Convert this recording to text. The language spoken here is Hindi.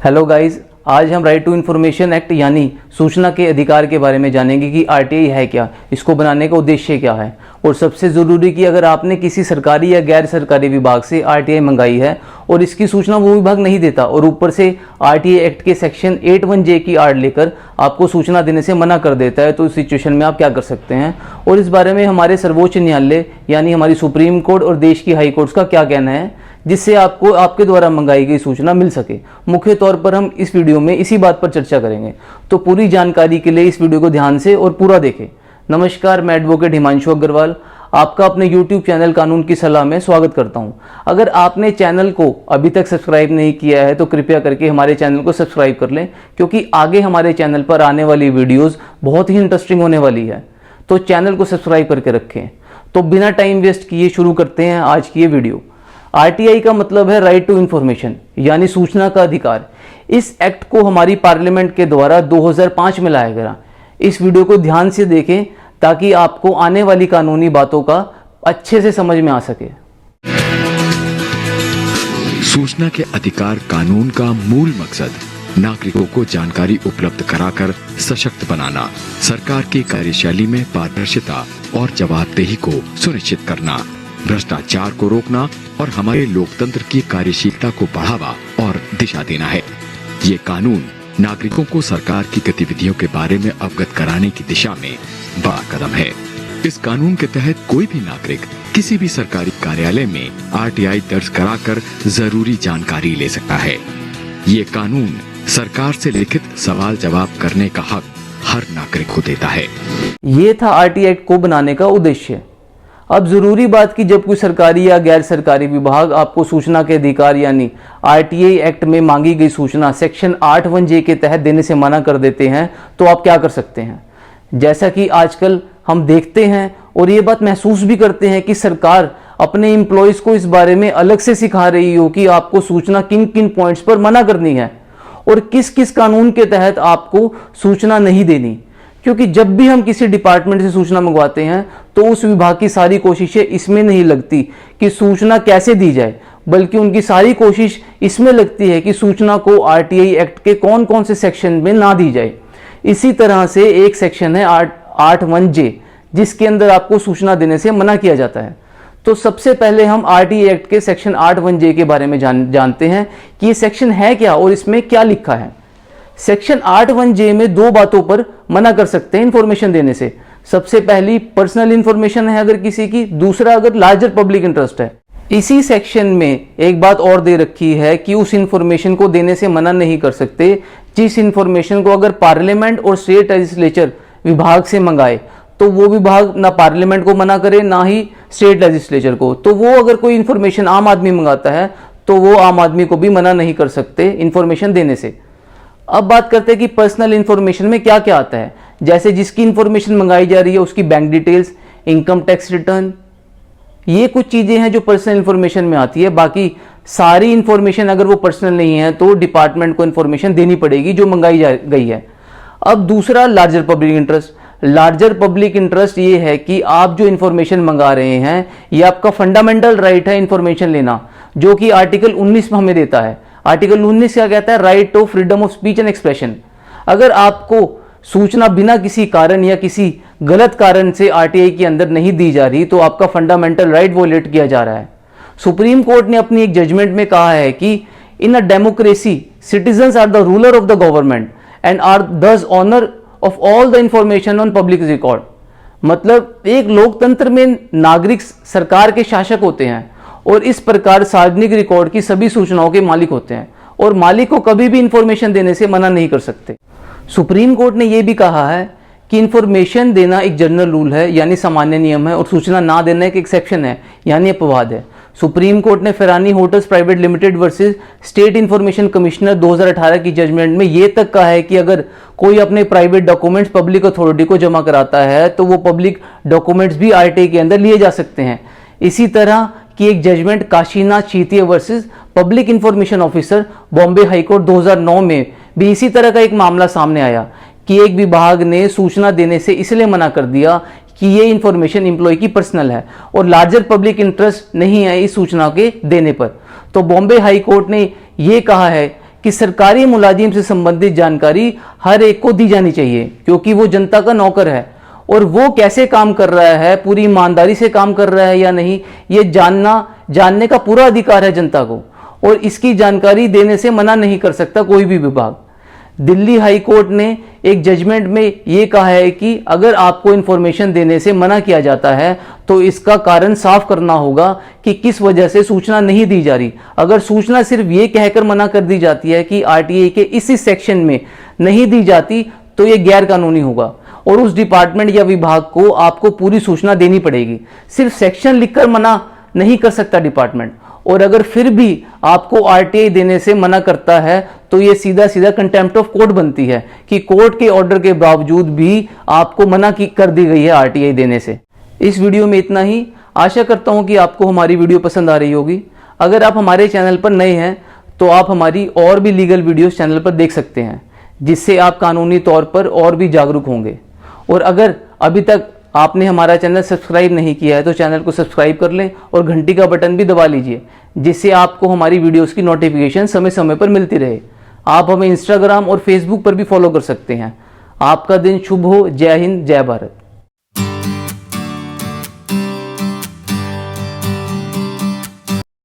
हेलो गाइस, आज हम राइट टू इन्फॉर्मेशन एक्ट यानी सूचना के अधिकार के बारे में जानेंगे कि आरटीआई है क्या, इसको बनाने का उद्देश्य क्या है और सबसे ज़रूरी कि अगर आपने किसी सरकारी या गैर सरकारी विभाग से आरटीआई मंगाई है और इसकी सूचना वो विभाग नहीं देता और ऊपर से आरटीआई एक्ट के सेक्शन 81J की आड़ लेकर आपको सूचना देने से मना कर देता है, तो इस सिचुएशन में आप क्या कर सकते हैं और इस बारे में हमारे सर्वोच्च न्यायालय यानी हमारी सुप्रीम कोर्ट और देश की हाई कोर्ट्स का क्या कहना है, जिससे आपको आपके द्वारा मंगाई गई सूचना मिल सके। मुख्य तौर पर हम इस वीडियो में इसी बात पर चर्चा करेंगे, तो पूरी जानकारी के लिए इस वीडियो को ध्यान से और पूरा देखें। नमस्कार, मैं एडवोकेट हिमांशु अग्रवाल आपका अपने YouTube चैनल कानून की सलाह में स्वागत करता हूं। अगर आपने चैनल को अभी तक सब्सक्राइब नहीं किया है तो कृपया करके हमारे चैनल को सब्सक्राइब कर लें, क्योंकि आगे हमारे चैनल पर आने वाली वीडियोज़ बहुत ही इंटरेस्टिंग होने वाली है, तो चैनल को सब्सक्राइब करके रखें। तो बिना टाइम वेस्ट किए शुरू करते हैं आज की ये वीडियो। आरटीआई का मतलब है राइट टू इन्फॉर्मेशन यानी सूचना का अधिकार। इस एक्ट को हमारी पार्लियामेंट के द्वारा 2005 में लाया गया। इस वीडियो को ध्यान से देखें ताकि आपको आने वाली कानूनी बातों का अच्छे से समझ में आ सके। सूचना के अधिकार कानून का मूल मकसद नागरिकों को जानकारी उपलब्ध कराकर सशक्त बनाना, सरकार की कार्यशैली में पारदर्शिता और जवाबदेही को सुनिश्चित करना, भ्रष्टाचार को रोकना और हमारे लोकतंत्र की कार्यशीलता को बढ़ावा और दिशा देना है। ये कानून नागरिकों को सरकार की गतिविधियों के बारे में अवगत कराने की दिशा में बड़ा कदम है। इस कानून के तहत कोई भी नागरिक किसी भी सरकारी कार्यालय में आरटीआई दर्ज कराकर जरूरी जानकारी ले सकता है। ये कानून सरकार से लिखित सवाल जवाब करने का हक हर नागरिक को देता है। ये था आरटीआई एक्ट को बनाने का उद्देश्य। अब जरूरी बात कि जब कोई सरकारी या गैर सरकारी विभाग आपको सूचना के अधिकार यानी आरटीआई एक्ट में मांगी गई सूचना सेक्शन 81J के तहत देने से मना कर देते हैं, तो आप क्या कर सकते हैं। जैसा कि आजकल हम देखते हैं और ये बात महसूस भी करते हैं कि सरकार अपने एम्प्लॉयज़ को इस बारे में अलग से सिखा रही हो कि आपको सूचना किन किन पॉइंट्स पर मना करनी है और किस किस कानून के तहत आपको सूचना नहीं देनी। क्योंकि जब भी हम किसी डिपार्टमेंट से सूचना मंगवाते हैं तो उस विभाग की सारी कोशिशें इसमें नहीं लगती कि सूचना कैसे दी जाए, बल्कि उनकी सारी कोशिश इसमें लगती है कि सूचना को आरटीआई एक्ट के कौन कौन से सेक्शन में ना दी जाए। इसी तरह से एक सेक्शन है 81J, जिसके अंदर आपको सूचना देने से मना किया जाता है। तो सबसे पहले हम आरटीआई एक्ट के सेक्शन 81J के बारे में जानते हैं कि ये सेक्शन है क्या और इसमें क्या लिखा है। सेक्शन 81J में दो बातों पर मना कर सकते हैं इंफॉर्मेशन देने से। सबसे पहली पर्सनल इंफॉर्मेशन है अगर किसी की, दूसरा अगर लार्जर पब्लिक इंटरेस्ट है। इसी सेक्शन में एक बात और दे रखी है कि उस इंफॉर्मेशन को देने से मना नहीं कर सकते जिस इंफॉर्मेशन को अगर पार्लियामेंट और स्टेट लेजिस्लेचर विभाग से मंगाए, तो वो विभाग ना पार्लियामेंट को मना करे ना ही स्टेट लेजिस्लेचर को। तो वो अगर कोई इंफॉर्मेशन आम आदमी मंगाता है तो वो आम आदमी को भी मना नहीं कर सकते इंफॉर्मेशन देने से। अब बात करते हैं कि पर्सनल इंफॉर्मेशन में क्या क्या आता है। जैसे जिसकी इंफॉर्मेशन मंगाई जा रही है उसकी bank details, income tax return, ये कुछ चीज़ें हैं जो पर्सनल इंफॉर्मेशन में आती है। बाकी सारी इंफॉर्मेशन अगर वो पर्सनल नहीं है तो डिपार्टमेंट को इंफॉर्मेशन देनी पड़ेगी जो मंगाई गई है। अब दूसरा larger public interest. Larger public interest ये है कि आप जो इंफॉर्मेशन मंगा रहे हैं ये आपका फंडामेंटल राइट है इंफॉर्मेशन लेना, जो कि आर्टिकल 19 में हमें देता है। आर्टिकल 19 क्या कहता है? Right to freedom of speech and expression. अगर आपको सूचना बिना किसी कारण या किसी गलत कारण से आरटीआई के अंदर नहीं दी जा रही तो आपका फंडामेंटल राइट वोलेट किया जा रहा है। सुप्रीम कोर्ट ने अपनी एक जजमेंट में कहा है कि in a democracy citizens are the ruler of the government and are thus owner of all the information on public record. मतलब एक लोकतंत्र में नागरिक सरकार के शासक होते हैं और इस प्रकार सार्वजनिक रिकॉर्ड की सभी सूचनाओं के मालिक होते हैं और मालिक को कभी भी इंफॉर्मेशन देने से मना नहीं कर सकते। सुप्रीम कोर्ट ने यह भी कहा है कि इंफॉर्मेशन देना एक जनरल रूल है यानी सामान्य नियम है और सूचना ना देना एक एक्सेप्शन है यानी अपवाद है। सुप्रीम कोर्ट ने Ferani hotels private limited versus state information commissioner 2018 की जजमेंट में यह तक कहा है कि अगर कोई अपने प्राइवेट डॉक्यूमेंट्स पब्लिक अथॉरिटी को जमा कराता है तो वो पब्लिक डॉक्यूमेंट्स भी आरटीआई के अंदर लिए जा सकते हैं। इसी तरह की एक judgement Kashinath Chitiya versus public information officer Bombay high court 2009 में भी इसी तरह का एक मामला सामने आया कि एक विभाग ने सूचना देने से इसलिए मना कर दिया कि ये इंफॉर्मेशन एम्प्लॉय की पर्सनल है और लार्जर पब्लिक इंटरेस्ट नहीं है इस सूचना के देने पर। तो बॉम्बे हाई कोर्ट ने ये कहा है कि सरकारी मुलाजिम से संबंधित जानकारी हर एक को दी जानी चाहिए, क्योंकि वो जनता का नौकर है और वो कैसे काम कर रहा है, पूरी ईमानदारी से काम कर रहा है या नहीं, ये जानने का पूरा अधिकार है जनता को, और इसकी जानकारी देने से मना नहीं कर सकता कोई भी विभाग। दिल्ली हाई कोर्ट ने एक जजमेंट में ये कहा है कि अगर आपको इंफॉर्मेशन देने से मना किया जाता है तो इसका कारण साफ करना होगा कि किस वजह से सूचना नहीं दी जा रही। अगर सूचना सिर्फ ये कहकर मना कर दी जाती है कि आरटीआई के इस सेक्शन में नहीं दी जाती तो ये गैर कानूनी होगा और उस डिपार्टमेंट या विभाग को आपको पूरी सूचना देनी पड़ेगी। सिर्फ सेक्शन लिखकर मना नहीं कर सकता डिपार्टमेंट, और अगर फिर भी आपको आरटीआई देने से मना करता है तो ये सीधा सीधा कंटेम्प्ट ऑफ कोर्ट बनती है कि कोर्ट के ऑर्डर के बावजूद भी आपको मना कर दी गई है आरटीआई देने से। इस वीडियो में इतना ही। आशा करता हूं कि आपको हमारी वीडियो पसंद आ रही होगी। अगर आप हमारे चैनल पर नए हैं तो आप हमारी और भी लीगल वीडियोस चैनल पर देख सकते हैं, जिससे आप कानूनी तौर पर और भी जागरूक होंगे। और अगर अभी तक आपने हमारा चैनल सब्सक्राइब नहीं किया है तो चैनल को सब्सक्राइब कर लें और घंटी का बटन भी दबा लीजिए, जिससे आपको हमारी वीडियोस की नोटिफिकेशन समय समय पर मिलती रहे। आप हमें इंस्टाग्राम और फेसबुक पर भी फॉलो कर सकते हैं। आपका दिन शुभ हो। जय हिंद, जय भारत।